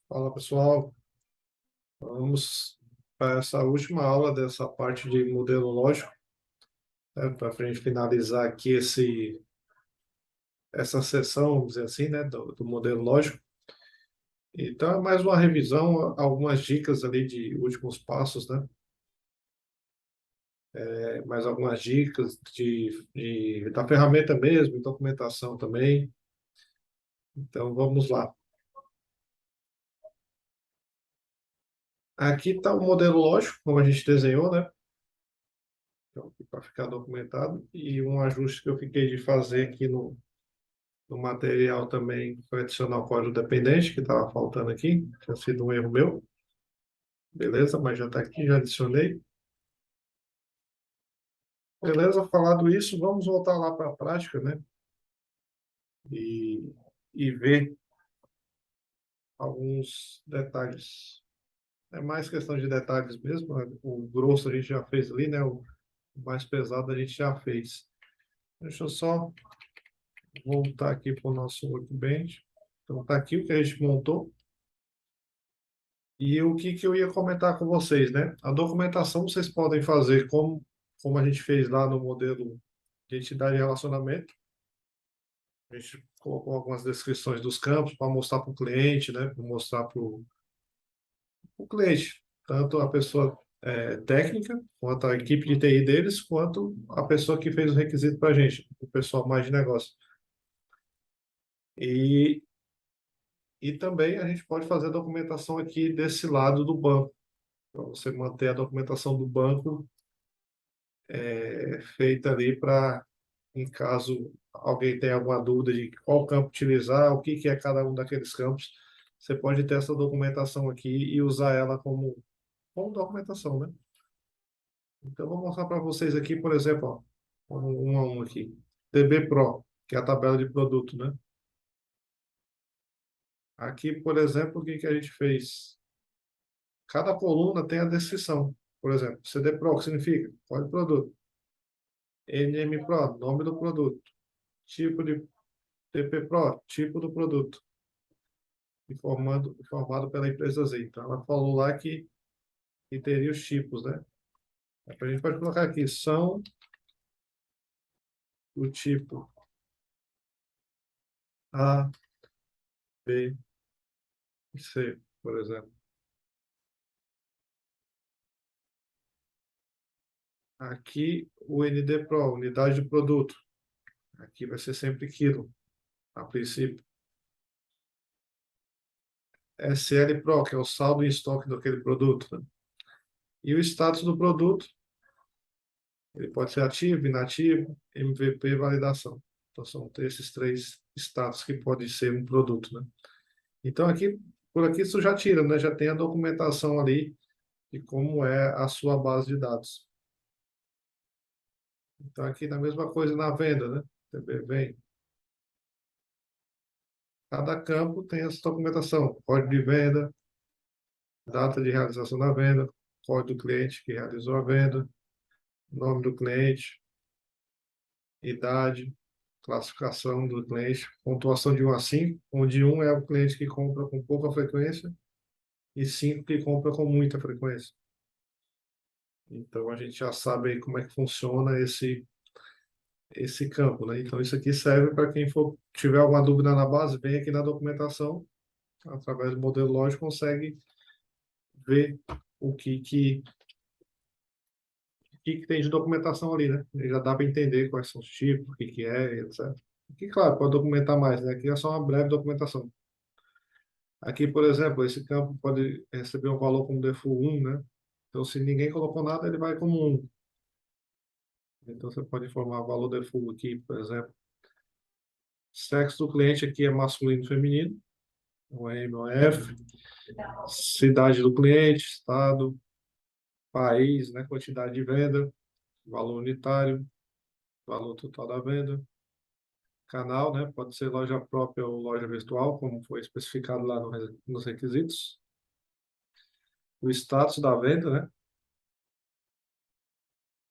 Fala pessoal, vamos para essa última aula dessa parte de modelo lógico, né, para a gente finalizar aqui essa sessão, vamos dizer assim, né, do modelo lógico. Então, é mais uma revisão, algumas dicas ali de últimos passos, né, mais algumas dicas da ferramenta mesmo, documentação também. Então, vamos lá. Aqui está o modelo lógico, como a gente desenhou, né, então, para ficar documentado, e um ajuste que eu fiquei de fazer aqui no material também foi adicionar o código dependente, que estava faltando aqui, tinha sido um erro meu. Beleza, mas já está aqui, já adicionei. Beleza, falado isso, vamos voltar lá para a prática, né? E, e ver alguns detalhes. É mais questão de detalhes mesmo, né? O grosso a gente já fez ali, né? O mais pesado a gente já fez. Deixa eu só voltar aqui para o nosso workbench. Então, está aqui o que a gente montou. E o que eu ia comentar com vocês, né? A documentação vocês podem fazer como a gente fez lá no modelo de entidade de relacionamento. A gente colocou algumas descrições dos campos para mostrar para o cliente, né? Para mostrar para o cliente, tanto a pessoa técnica, quanto a equipe de TI deles, quanto a pessoa que fez o requisito para a gente, o pessoal mais de negócio. E, e também a gente pode fazer a documentação aqui desse lado do banco, para você manter a documentação do banco feita ali para, em caso alguém tenha alguma dúvida de qual campo utilizar, o que que é cada um daqueles campos, você pode ter essa documentação aqui e usar ela como documentação, né? Então, eu vou mostrar para vocês aqui, por exemplo, ó, um a um aqui. DB Pro, que é a tabela de produto, né? Aqui, por exemplo, o que que a gente fez? Cada coluna tem a descrição. Por exemplo, CD Pro, que significa? Código de produto. NM Pro, nome do produto. Tipo de TP Pro, tipo do produto, informado pela empresa Z. Então, ela falou lá que teria os tipos, né? A gente pode colocar aqui, são do tipo A, B e C, por exemplo. Aqui, o ND Pro, unidade de produto. Aqui vai ser sempre quilo, a princípio. SL Pro, que é o saldo em estoque daquele produto, né? E o status do produto, ele pode ser ativo, inativo, MVP, validação. Então, são esses três status que pode ser um produto, né? Então, aqui, por aqui, isso já tira, né? Já tem a documentação ali de como é a sua base de dados. Então, aqui, na mesma coisa na venda, né? Também vem. Cada campo tem essa documentação. Código de venda, data de realização da venda, código do cliente que realizou a venda, nome do cliente, idade, classificação do cliente, pontuação de 1 a 5, onde 1 é o cliente que compra com pouca frequência e 5 que compra com muita frequência. Então, a gente já sabe aí como é que funciona esse campo, né? Então, isso aqui serve para quem for tiver alguma dúvida na base, vem aqui na documentação, através do modelo lógico, consegue ver o que tem de documentação ali, né? E já dá para entender quais são os tipos, o que que é, etc. Aqui, claro, pode documentar mais, né? Aqui é só uma breve documentação. Aqui, por exemplo, esse campo pode receber um valor como default 1, né? Então, se ninguém colocou nada, ele vai como 1. Então, você pode informar o valor default aqui, por exemplo. Sexo do cliente aqui é masculino e feminino, o M ou F. Cidade do cliente, estado, país, né? Quantidade de venda, valor unitário, valor total da venda. Canal, né? Pode ser loja própria ou loja virtual, como foi especificado lá nos requisitos. O status da venda, né?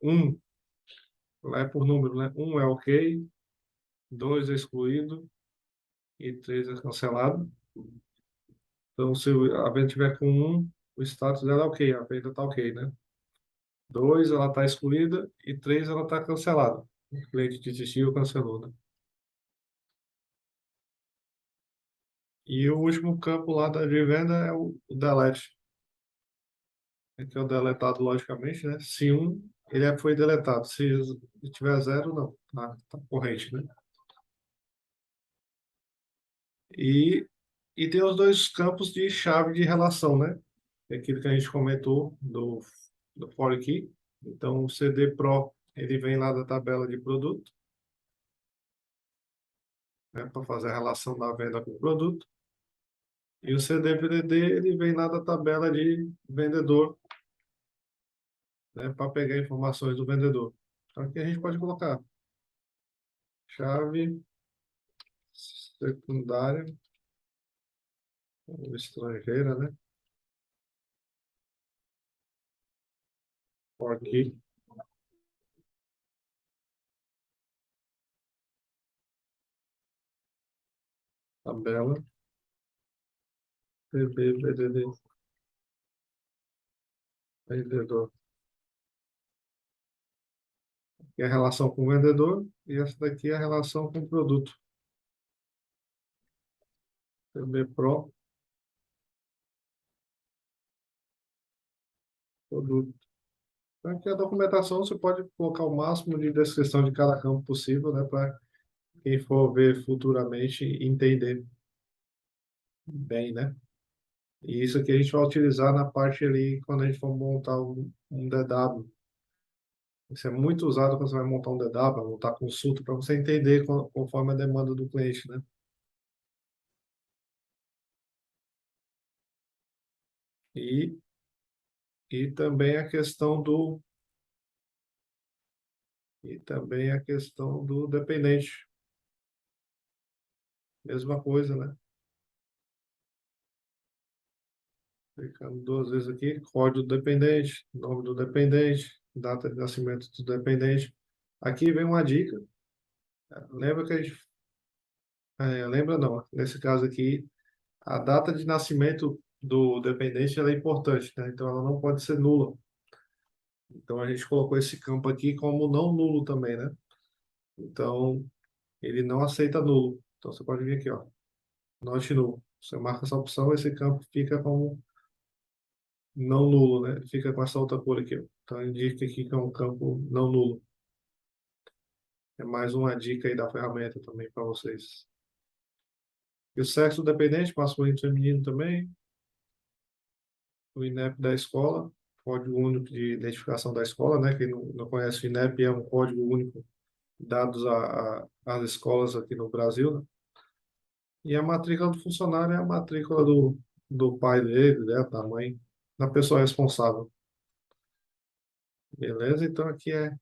Um, lá é por número, né? Um é ok, dois é excluído e três é cancelado. Então, se a venda tiver com um, o status dela é ok, a venda está ok, né? Dois, ela está excluída. E três, ela está cancelada. O cliente desistiu, cancelou, né? E o último campo lá de venda é o delete. Que é o deletado, logicamente, né? Se um, foi deletado. Se tiver zero, não. Tá corrente, né? E, e tem os dois campos de chave de relação, né? É aquilo que a gente comentou do for key. Então, o CD Pro, ele vem lá da tabela de produto, né? Para fazer a relação da venda com o produto. E o CD VDD, ele vem lá da tabela de vendedor, né? Para pegar informações do vendedor. Então, aqui a gente pode colocar chave secundária, ou estrangeira, né? For key, tabela, PB, VDD, vendedor. Que é a relação com o vendedor, e essa daqui é a relação com o produto. PB Pro, produto. Então, aqui a documentação você pode colocar o máximo de descrição de cada campo possível, né? Para quem for ver futuramente entender bem, né? E isso aqui a gente vai utilizar na parte ali quando a gente for montar um DW. Isso é muito usado quando você vai montar um DW, montar consulta, para você entender conforme a demanda do cliente, né? E, e também a questão do dependente. Mesma coisa, né? Clicando duas vezes aqui, código do dependente, nome do dependente, data de nascimento do dependente. Aqui vem uma dica. Lembra que a gente, lembra não, nesse caso aqui, a data de nascimento do dependente ela é importante, né? Então ela não pode ser nula. Então a gente colocou esse campo aqui como não nulo também, né? Então ele não aceita nulo. Então você pode vir aqui, ó, not null. Você marca essa opção, esse campo fica como não nulo, né? Fica com essa outra cor aqui, ó. Então indica aqui que é um campo não nulo. É mais uma dica aí da ferramenta também para vocês. E o sexo dependente, masculino e feminino também. O INEP da escola, Código Único de Identificação da Escola, né? Quem não conhece o INEP é um código único dados às escolas aqui no Brasil, né? E a matrícula do funcionário é a matrícula do pai dele, né? Da mãe, da pessoa responsável. Beleza? Então aqui é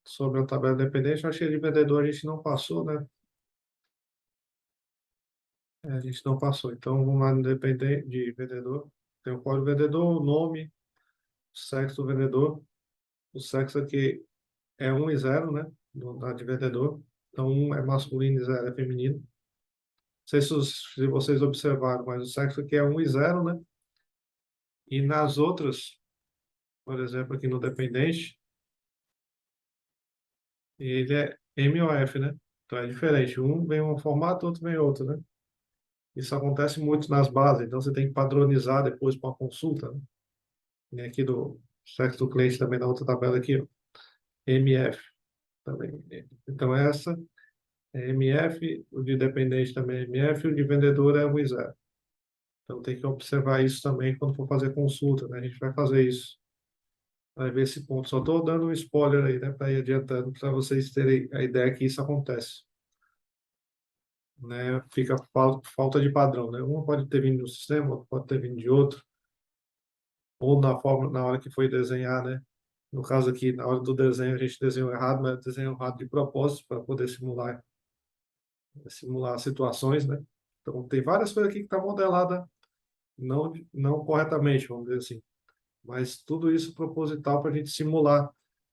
sobre a tabela dependente. Eu achei de vendedor a gente não passou, né? A gente não passou. Então, vamos lá no dependente de vendedor. Tem o código vendedor, o nome, o sexo do vendedor. O sexo aqui é 1 e 0, né? Da de vendedor. Então, 1 é masculino e 0 é feminino. Não sei se vocês observaram, mas o sexo aqui é 1 e 0, né? E nas outras, por exemplo, aqui no dependente, ele é M ou F, né? Então é diferente. Um vem um formato, outro vem outro, né? Isso acontece muito nas bases, então você tem que padronizar depois para a consulta, né? E aqui do sexo do cliente também na outra tabela aqui, ó, MF também. Então essa é MF, o de dependente também é MF, o de vendedor é 1 e 0. Então tem que observar isso também quando for fazer consulta, né? A gente vai fazer isso. Vai ver esse ponto. Só estou dando um spoiler aí, né? Para ir adiantando, para vocês terem a ideia que isso acontece. Né? Fica falta de padrão, né? Um pode ter vindo de um sistema, outro pode ter vindo de outro, ou na forma, na hora que foi desenhar, né? No caso aqui, na hora do desenho, a gente desenhou errado, mas desenhou errado de propósito para poder simular situações, né? Então, tem várias coisas aqui que está modelada não corretamente, vamos dizer assim. Mas tudo isso proposital para a gente simular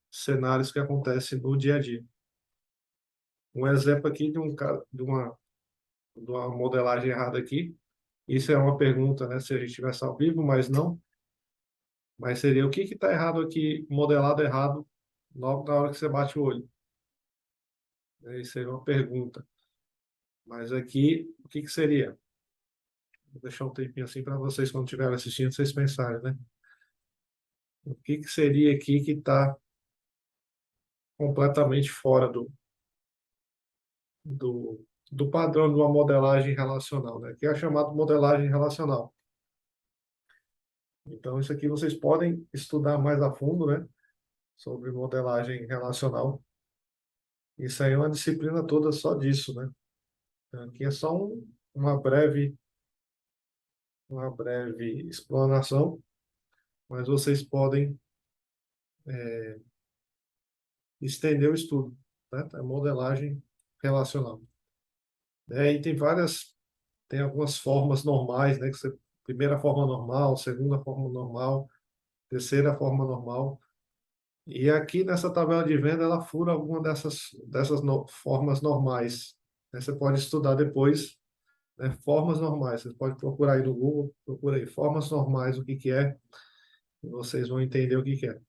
cenários que acontecem no dia a dia. Um exemplo aqui de uma modelagem errada aqui. Isso é uma pergunta, né? Se a gente estivesse ao vivo, mas não. Mas seria o que está errado aqui, modelado errado, logo na hora que você bate o olho. Isso seria uma pergunta. Mas aqui, o que seria? Vou deixar um tempinho assim para vocês, quando estiverem assistindo, vocês pensarem, né? O que seria aqui que está completamente fora do padrão de uma modelagem relacional, né? Que é chamado modelagem relacional. Então, isso aqui vocês podem estudar mais a fundo, né? Sobre modelagem relacional. Isso aí é uma disciplina toda só disso, né? Aqui é só uma breve explanação, mas vocês podem estender o estudo, né? A modelagem relacional. E tem algumas formas normais, né? Primeira forma normal, segunda forma normal, terceira forma normal. E aqui nessa tabela de venda, ela fura alguma dessas formas normais. Você pode estudar depois, né, formas normais. Você pode procurar aí no Google, procura aí formas normais, o que que é, e vocês vão entender o que que é.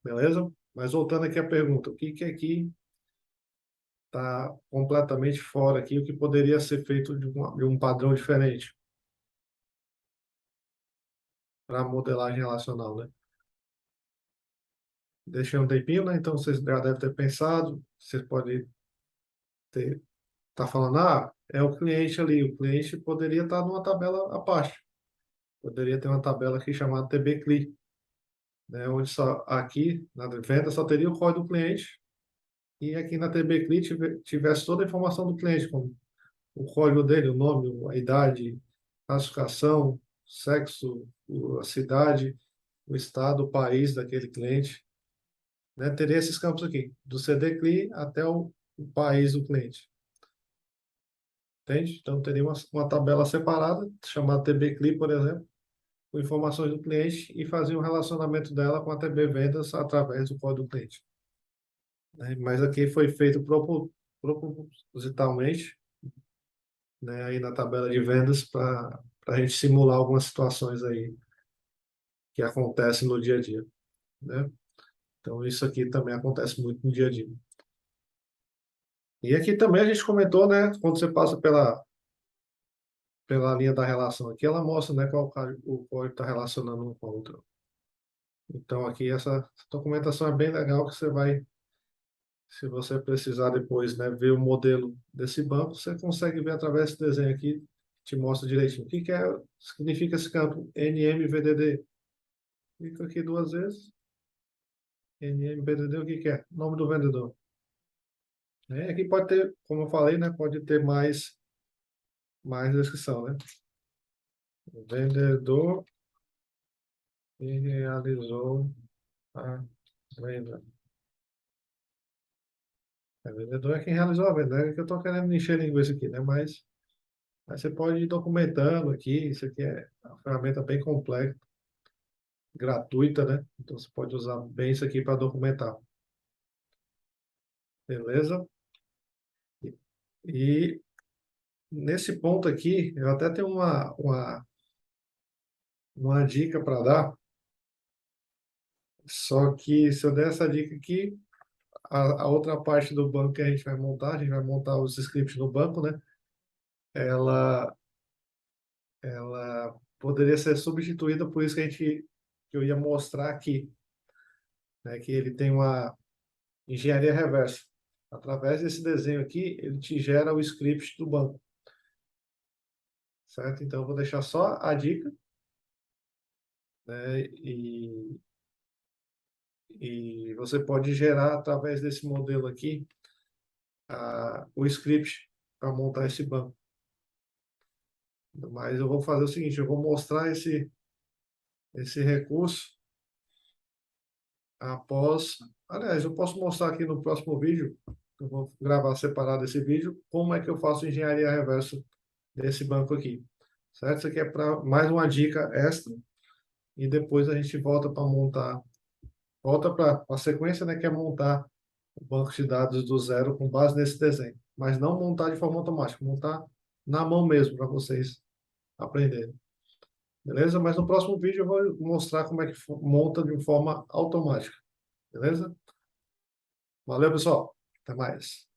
Beleza? Mas voltando aqui à pergunta, o que que aqui está completamente fora aqui, o que poderia ser feito de um padrão diferente para modelagem relacional, né? Deixei um tempinho, né? Então vocês já devem ter pensado, vocês podem ter tá falando, é o cliente ali, o cliente poderia estar numa tabela à parte. Poderia ter uma tabela aqui chamada TB-CLI, né? Onde só aqui na venda só teria o código do cliente e aqui na TB-CLI tivesse toda a informação do cliente, como o código dele, o nome, a idade, classificação, sexo, a cidade, o estado, o país daquele cliente, né? Teria esses campos aqui, do CD-CLI até o país do cliente. Entende? Então, teria uma tabela separada, chamada TB-CLI, por exemplo, com informações do cliente e fazia um relacionamento dela com a TB Vendas através do código do cliente, né? Mas aqui foi feito propositalmente, né, aí na tabela de vendas para a gente simular algumas situações aí que acontecem no dia a dia, né? Então, isso aqui também acontece muito no dia a dia. E aqui também a gente comentou, né, quando você passa pela linha da relação aqui, ela mostra, né, qual o código está relacionando um com o outro. Então, aqui essa documentação é bem legal que você vai, se você precisar depois, né, ver o modelo desse banco, você consegue ver através desse desenho aqui, te mostra direitinho. O que que significa esse campo NMVDD? Clica aqui duas vezes. NMVDD, o que que é? Nome do vendedor. Aqui pode ter, como eu falei, né, pode ter mais descrição, né? O vendedor que realizou a venda. O vendedor é quem realizou a venda. É que eu estou querendo encher linguiça aqui, né? Mas você pode ir documentando aqui. Isso aqui é uma ferramenta bem completa, gratuita, né? Então você pode usar bem isso aqui para documentar. Beleza? E nesse ponto aqui, eu até tenho uma dica para dar. Só que se eu der essa dica aqui, a outra parte do banco que a gente vai montar os scripts no banco, né? Ela, ela poderia ser substituída por isso que eu ia mostrar aqui, né? Que ele tem uma engenharia reversa. Através desse desenho aqui, ele te gera o script do banco, certo? Então, eu vou deixar só a dica, né? E você pode gerar através desse modelo aqui o script para montar esse banco. Mas eu vou fazer o seguinte, eu vou mostrar esse recurso após... Aliás, eu posso mostrar aqui no próximo vídeo, eu vou gravar separado esse vídeo, como é que eu faço engenharia reversa desse banco aqui. Certo? Isso aqui é para mais uma dica extra, e depois a gente volta para a sequência, né, que é montar o banco de dados do zero com base nesse desenho. Mas não montar de forma automática, montar na mão mesmo para vocês aprender. Beleza? Mas no próximo vídeo eu vou mostrar como é que monta de forma automática. Beleza? Valeu, pessoal. Até mais.